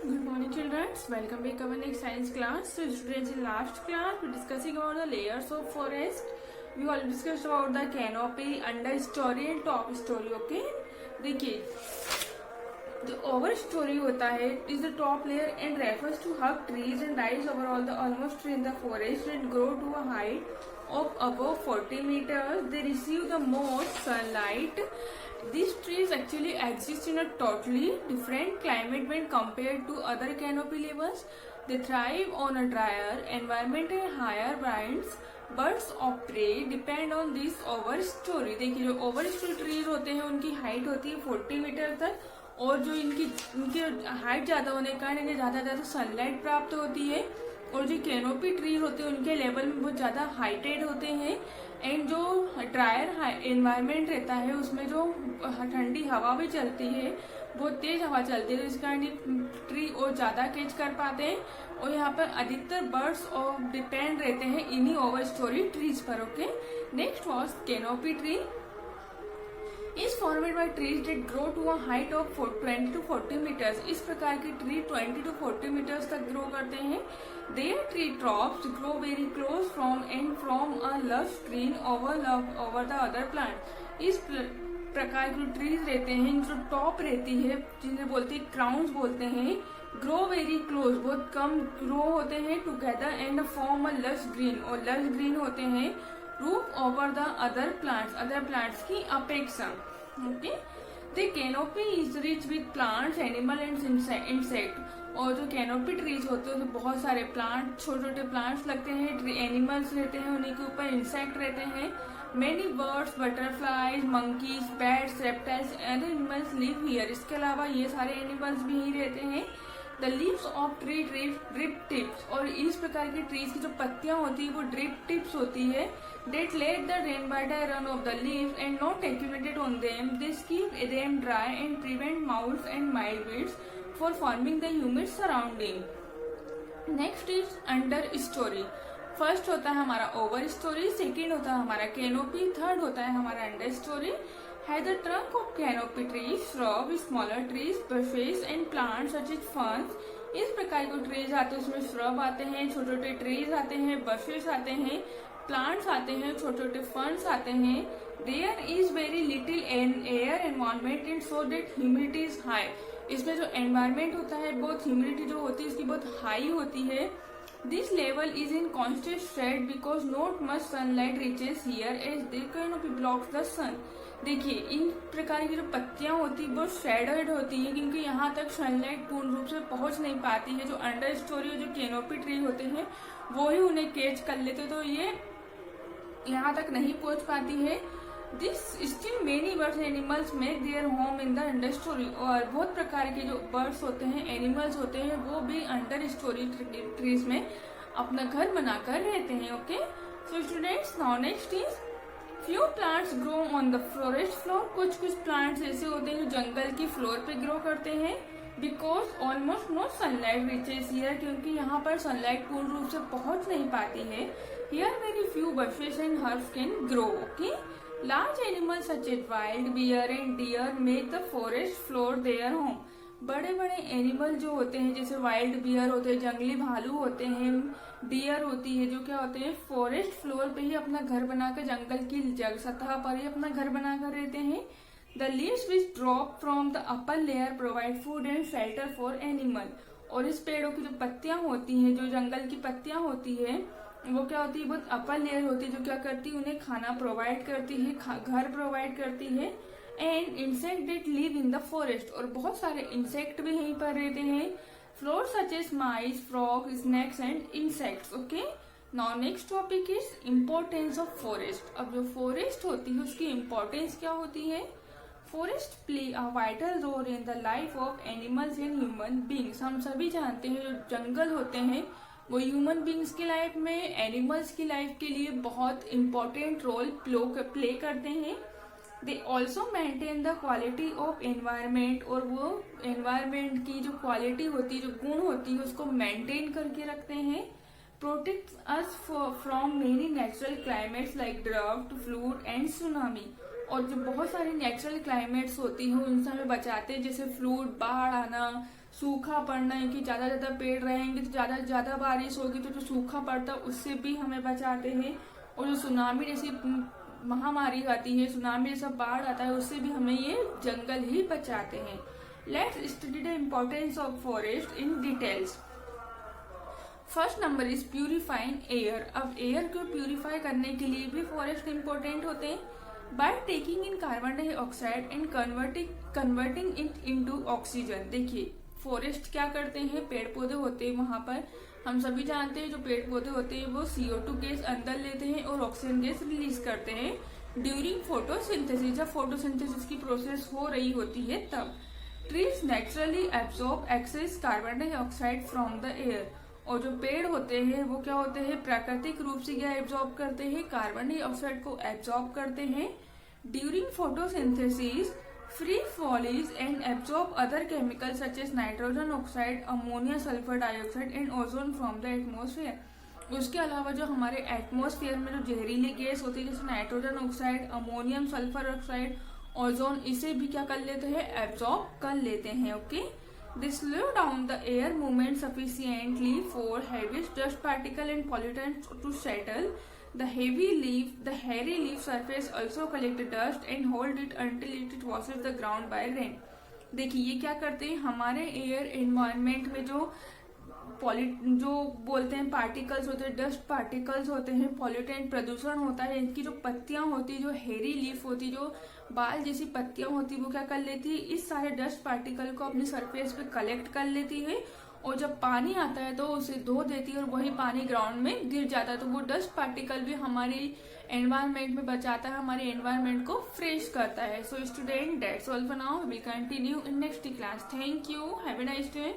Good morning, children. Welcome back to our next science class. So, students, in last class, we're discussing about the layers of forest. We already discussed about the canopy, understory and top story. Okay, देखिए जो over story होता है is the top layer and refers to huge trees and rise over all the almost tree in the forest and grow to a height of above 40 meters. They receive the most sunlight. These trees actually exist in a totally different climate when compared to other canopy levels. They thrive on a drier environment and higher winds. Birds of prey depend on this overstory. देखिए जो overstory trees होते हैं उनकी height होती है 40 metre तक और जो इनकी हाइट ज्यादा होने के कारण इन्हें ज्यादा सनलाइट प्राप्त होती है और जो कैनोपी ट्रीज होते हैं उनके लेवल में बहुत ज्यादा हाइटेड होते हैं एंड जो ड्रायर एनवायरनमेंट रहता है उसमें जो ठंडी हवा भी चलती है बहुत तेज हवा चलती है तो इस कारण ट्री और ज्यादा कैच कर पाते हैं और यहाँ पर अधिकतर बर्ड्स और डिपेंड रहते हैं इन्हीं ओवर स्टोरी ट्रीज पर. Okay, next was canopy tree is formed by trees that grow to a height of 20 to 40 meters. इस प्रकार की ट्री 20 to 40 meters तक ग्रो करते हैं. Their tree tops grow very close from a lush green over the other plant. इस प्रकार की trees रहते हैं जो टॉप रहती है जिन्हें बोलते हैं क्राउन्स बोलते हैं. ग्रो वेरी क्लोज बहुत कम ग्रो होते हैं together and form a lush green और लश ग्रीन होते हैं roof over the other plants की अपेक्षा. Okay, the canopy is rich with plants animal and insect. और जो कैनोपी ट्रीज होते हैं तो बहुत सारे प्लांट छोटे छोटे प्लांट्स लगते हैं, एनिमल्स रहते हैं उन्हीं के ऊपर इंसेक्ट रहते हैं. Many birds butterflies monkeys bats reptiles other animals live here. इसके अलावा ये सारे एनिमल्स भी यही रहते हैं. The leaves of tree drip tips और इस प्रकार की ट्रीज की जो पत्तियां होती है वो ड्रिप टिप्स होती है. That let the rain by the run of the leaves and not accumulated on them. This keep them dry and prevent moulds and mildews for forming the humid surrounding. Next is understory. First होता है हमारा over story, second होता है हमारा canopy, third होता है हमारा under story. है the trunk of canopy trees, shrub, smaller trees, bushes and plants such as ferns. इस प्रकार के ट्रीज आते हैं उसमें shrub आते हैं, छोटे छोटे ट्रीज आते हैं, bushes आते हैं, प्लांट्स आते हैं, छोटे छोटे फर्न्स आते हैं. There is very little air environment and so that humidity is high. इसमें जो एनवायरमेंट होता है बहुत ह्यूमिडिटी जो होती है इसकी बहुत हाई होती है. This level is in constant shade because not much sunlight reaches here as the canopy blocks the sun. देखिए इन प्रकार की जो पत्तियां होती है बहुत शेडेड होती है क्योंकि यहाँ तक सनलाइट पूर्ण रूप से पहुंच नहीं पाती है. जो अंडर स्टोरी जो कैनोपी ट्री होते हैं वो ही उन्हें कैच कर लेते तो ये यहाँ तक नहीं पहुंच पाती है. This still many birds animals make their home in the under story. और बहुत प्रकार के जो बर्ड्स होते हैं एनिमल्स होते हैं वो भी अंडर स्टोरी ट्रीज में अपना घर बनाकर रहते हैं. Okay, so students now next is few plants grow on the forest floor. कुछ प्लांट्स ऐसे होते हैं जो जंगल की फ्लोर पे ग्रो करते हैं because almost no sunlight reaches here क्योंकि यहाँ पर सनलाइट पूर्ण रूप से पहुंच नहीं पाती है. Here very few bushes and herbs can grow. Okay, large animals such as wild bear and deer make the forest floor their home. बड़े बड़े एनिमल जो होते हैं जैसे वाइल्ड बियर होते हैं, जंगली भालू होते हैं, डियर होती है जो क्या होते हैं फॉरेस्ट फ्लोर पे ही अपना घर बनाकर जंगल की सतह पर ही अपना घर बनाकर रहते हैं. The leaves which drop from the upper layer provide food and shelter for animal. और इस पेड़ों की जो पत्तियां होती हैं जो जंगल की पत्तियां होती है वो क्या होती है बहुत अपर लेयर होती है जो क्या करती है उन्हें खाना प्रोवाइड करती है, घर प्रोवाइड करती है. And insect that live in the forest और बहुत सारे इंसेक्ट भी यहीं पर रहते हैं. Floor such as mice frog snakes and insects. Okay, now next topic is importance of forest. अब जो फॉरेस्ट होती है उसकी इम्पोर्टेंस क्या होती है. Forest play a vital role in the life of animals and human beings. हम सभी जानते हैं जो जंगल होते हैं वो ह्यूमन बींग्स की लाइफ में एनिमल्स की लाइफ के लिए बहुत इम्पोर्टेंट रोल प्ले करते हैं. They also maintain the quality of environment और वो एनवायरमेंट की जो क्वालिटी होती है जो गुण होती है उसको मेंटेन करके रखते हैं. Protect us from many natural climates like draft fluid and tsunami. और जो बहुत सारी नेचुरल क्लाइमेट्स होती हैं उनसे हमें बचाते हैं, जैसे फ्लूड, बाढ़ आना, सूखा पड़ना है कि ज्यादा ज्यादा पेड़ रहेंगे तो ज्यादा ज्यादा बारिश होगी तो जो सूखा पड़ता है उससे भी हमें बचाते हैं। और जो सुनामी जैसी महामारी आती है, सुनामी जैसा बाढ़ आता है, उससे भी हमें ये जंगल ही बचाते हैं। Let's study the importance of forest in details. First number is purifying air. अब एयर को प्यूरिफाई करने के लिए भी फॉरेस्ट इंपॉर्टेंट होते हैं। By taking in carbon dioxide and converting it into oxygen. देखिए फॉरेस्ट क्या करते हैं, पेड़ पौधे होते हैं वहां पर, हम सभी जानते हैं जो पेड़ पौधे होते हैं वो CO2 गैस अंदर लेते हैं और ऑक्सीजन गैस रिलीज करते हैं ड्यूरिंग फोटोसिंथेसिस। जब फोटोसिंथेसिस की प्रोसेस हो रही होती है तब trees naturally absorb excess carbon dioxide from the air. और जो पेड़ होते हैं वो क्या होते हैं, प्राकृतिक रूप से क्या एब्जॉर्ब करते हैं, कार्बन डाइऑक्साइड को एब्जॉर्ब करते हैं। During photosynthesis free follies and absorb other chemicals such as nitrogen oxide, ammonia, sulfur dioxide and ozone from the atmosphere। उसके अलावा जो हमारे एटमॉस्फेयर में जो जहरीली गैस होती है जैसे nitrogen oxide, ammonium, sulphur oxide, ozone, इसे भी क्या कर लेते हैं, एब्जॉर्ब कर लेते हैं। Okay, they slow down the air movement sufficiently for heavy dust particle and pollutants to settle. The hairy leaf surface also collect dust and hold it until it washes the ground by rain। देखिए ये क्या करते हैं, हमारे air environment में जो बोलते हैं पार्टिकल्स होते हैं, डस्ट पार्टिकल्स होते हैं, पॉल्यूटेंट प्रदूषण होता है, इनकी जो पत्तियां होती है, जो हेरी लीफ होती, जो बाल जैसी पत्तियां होती, वो क्या कर लेती है, इस सारे डस्ट पार्टिकल को अपनी सरफेस पे कलेक्ट कर लेती है और जब पानी आता है तो उसे धो देती है और वही पानी ग्राउंड में गिर जाता है। तो वो डस्ट पार्टिकल भी हमारी एनवायरनमेंट में बचाता है, हमारे एनवायरनमेंट को फ्रेश करता है। So student, that's all for now, we will continue in next class. Thank you, have a nice day.